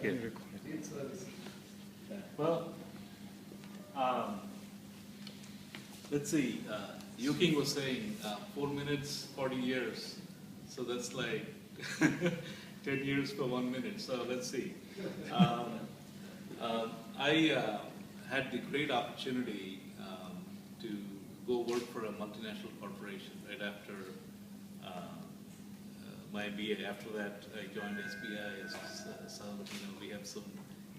Good. Well, let's see. Yuking was saying 4 minutes, 40 years. So that's like 10 years for 1 minute. So let's see. I had the great opportunity to go work for a multinational corporation right after my BA. After that, I joined SBI. So we have some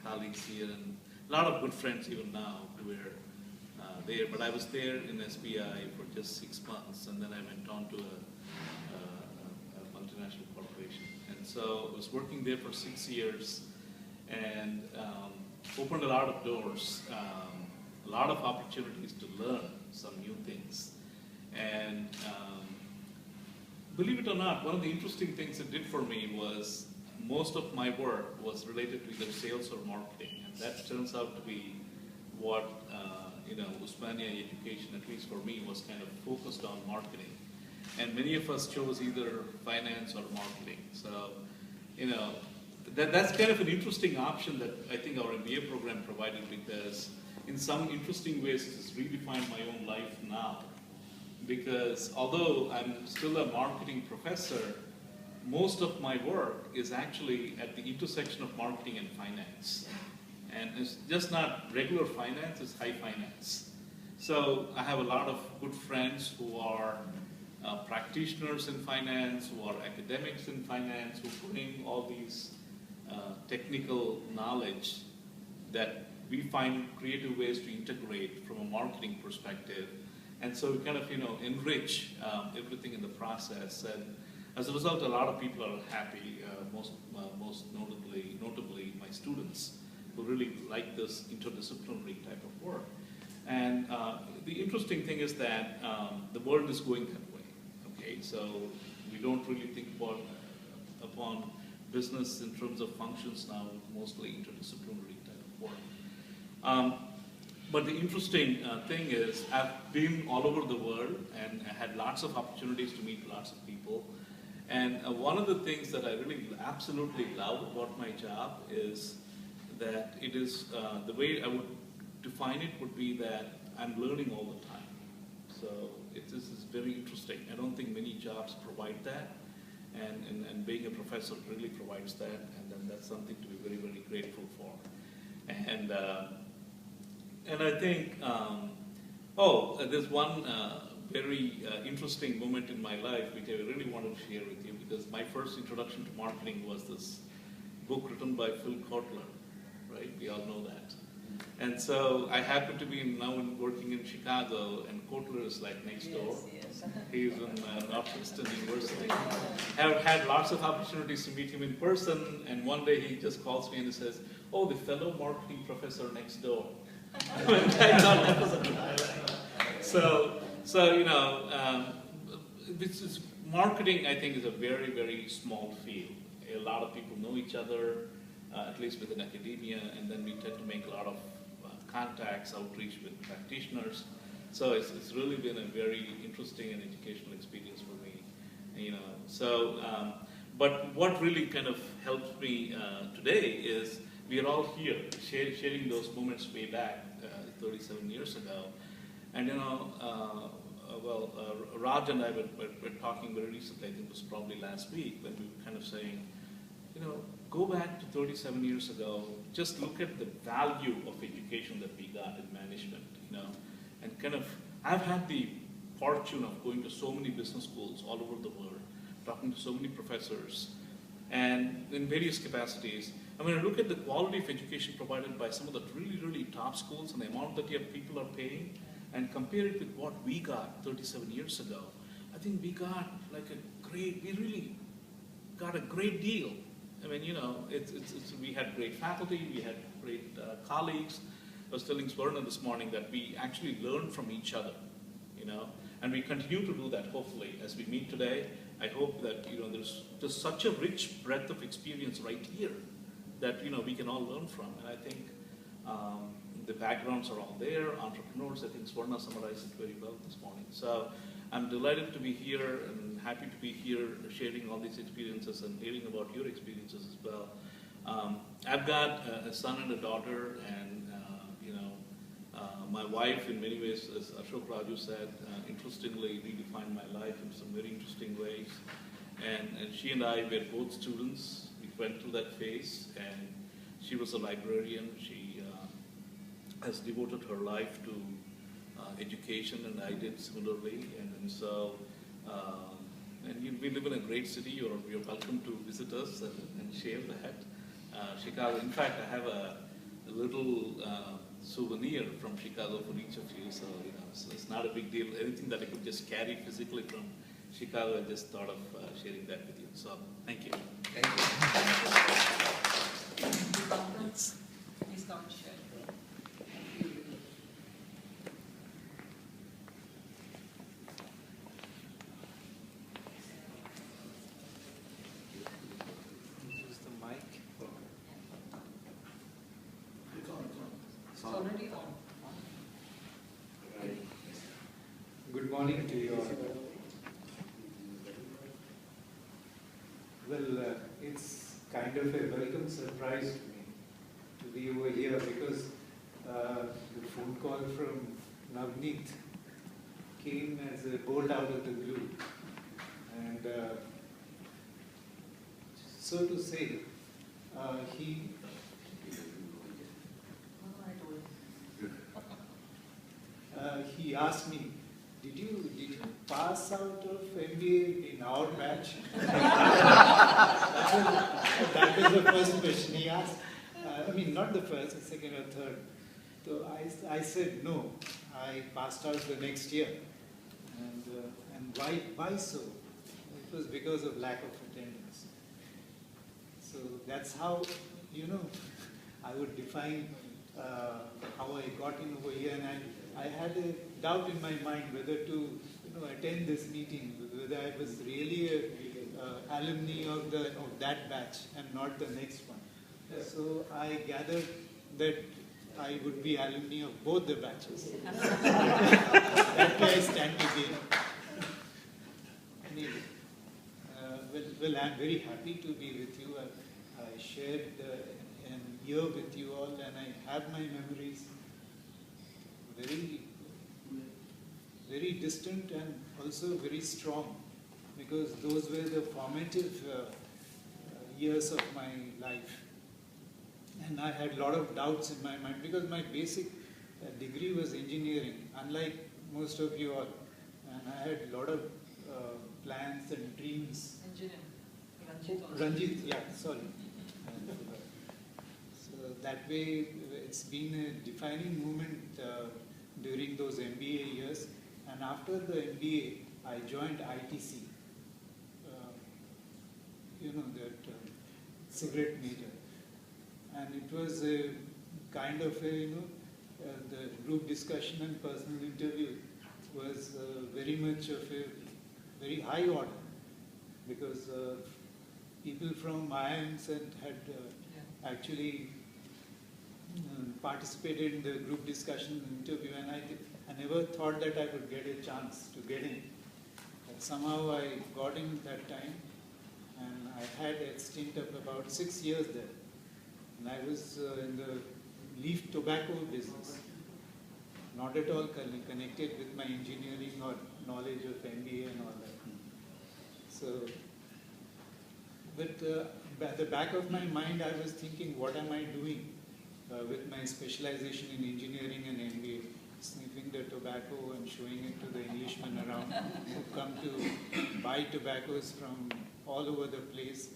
colleagues here and a lot of good friends even now who were there. But I was there in SBI for just 6 months, and then I went on to a multinational corporation. And so I was working there for 6 years and opened a lot of doors, a lot of opportunities to learn some new things. And believe it or not, one of the interesting things it did for me was most of my work was related to either sales or marketing. And that turns out to be what Usmania education, at least for me, was kind of focused on marketing. And many of us chose either finance or marketing. So, that's kind of an interesting option that I think our MBA program provided, because in some interesting ways it has redefined my own life now. Because although I'm still a marketing professor, most of my work is actually at the intersection of marketing and finance. And it's just not regular finance, it's high finance. So I have a lot of good friends who are practitioners in finance, who are academics in finance, who bring all these technical knowledge that we find creative ways to integrate from a marketing perspective. And so we kind of enrich everything in the process. And as a result, a lot of people are happy, most notably my students, who really like this interdisciplinary type of work. And the interesting thing is that the world is going that way. Okay, so we don't really think upon business in terms of functions now, mostly interdisciplinary type of work. But the interesting thing is, I've been all over the world and I had lots of opportunities to meet lots of people. And one of the things that I really absolutely love about my job is that it is, the way I would define it would be that I'm learning all the time. So this is very interesting. I don't think many jobs provide that. And being a professor really provides that. And then that's something to be very, very grateful for. And I think, there's one very interesting moment in my life which I really wanted to share with you, because my first introduction to marketing was this book written by Phil Kotler, right? We all know that. And so I happen to be now working in Chicago, and Kotler is like next door. Yes. He's in Northwestern University. I've had lots of opportunities to meet him in person, and one day he just calls me and he says, "Oh, the fellow marketing professor next door." I thought that was a good highlight. So this is marketing. I think is a very, very small field. A lot of people know each other, at least within academia, and then we tend to make a lot of contacts, outreach with practitioners. So it's really been a very interesting and educational experience for me. But what really kind of helped me today is we are all here sharing those moments way back 37 years ago. And Raj and I were talking very recently, I think it was probably last week, when we were kind of saying, go back to 37 years ago, just look at the value of education that we got in management, and kind of, I've had the fortune of going to so many business schools all over the world, talking to so many professors, and in various capacities. I mean, I look at the quality of education provided by some of the really, really top schools and the amount that people are paying, and compare it with what we got 37 years ago. I think we got we really got a great deal. I mean, we had great faculty, we had great colleagues. I was telling Swarna this morning that we actually learned from each other, and we continue to do that, hopefully, as we meet today. I hope that, there's just such a rich breadth of experience right here that, we can all learn from. And I think the backgrounds are all there, entrepreneurs. I think Swarna summarized it very well this morning. So I'm delighted to be here and happy to be here sharing all these experiences and hearing about your experiences as well. I've got a son and a daughter, and my wife, in many ways, as Ashok Raju said, interestingly redefined my life in some very interesting ways. And she and I were both students. We went through that phase, and she was a librarian. She has devoted her life to education, and I did similarly. And so, we live in a great city. You're welcome to visit us and share that. Chicago. In fact, I have a little souvenir from Chicago for each of you. So it's not a big deal. Anything that I could just carry physically from Chicago, I just thought of sharing that with you. So thank you. Thank you. Please come and share. Use the mic. It's already on. Good morning to you all. Well, it's kind of a welcome surprise to me to be over here because the phone call from Navneet came as a bolt out of the blue. And so to say, he he asked me, did you pass out of MBA in our batch? That was the first question he asked. I mean, not the first, the second or third. So I said no. I passed out the next year. And why so? It was because of lack of attendance. So that's how, I would define how I got in over here. And I had a doubt in my mind whether to attend this meeting, whether I was really a alumni of that batch and not the next one. So I gathered that I would be alumni of both the batches. That way I stand to gain. Anyway, well, I'm very happy to be with you. I shared an year with you all, and I have my memories very distant and also very strong, because those were the formative years of my life. And I had a lot of doubts in my mind because my basic degree was engineering, unlike most of you all. And I had a lot of plans and dreams. Engineering. Ranjit, yeah, sorry. So that way, it's been a defining moment during those MBA years. And after the MBA, I joined ITC, that cigarette major. And it was a kind of a, the group discussion and personal interview was very much of a very high order, because people from IIMs had actually participated in the group discussion and interview, and I never thought that I would get a chance to get in. But somehow I got in that time, and I had a stint of about 6 years there. And I was in the leaf tobacco business, not at all connected with my engineering or knowledge of MBA and all that. So, but at the back of my mind, I was thinking, what am I doing with my specialization in engineering and MBA? Sniffing the tobacco and showing it to the Englishmen around who come to buy tobaccos from all over the place,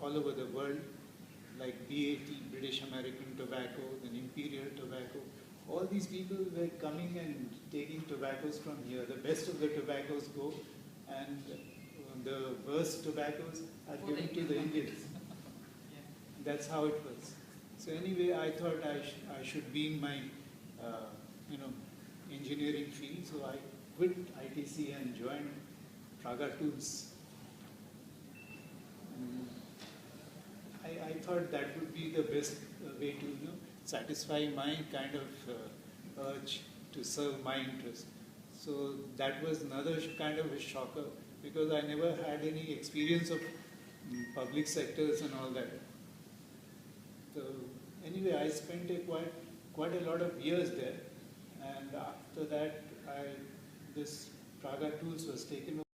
all over the world, like BAT, British American Tobacco, then Imperial Tobacco. All these people were coming and taking tobaccos from here. The best of the tobaccos go, and the worst tobaccos are given to the Indians. That's how it was. So anyway, I thought I should be in my engineering field, so I quit ITC and joined Praga Tools. I thought that would be the best way to satisfy my kind of urge to serve my interest. So that was another kind of a shocker, because I never had any experience of public sectors and all that. anyway, I spent quite a lot of years there, and after that, this Praga Tools was taken over.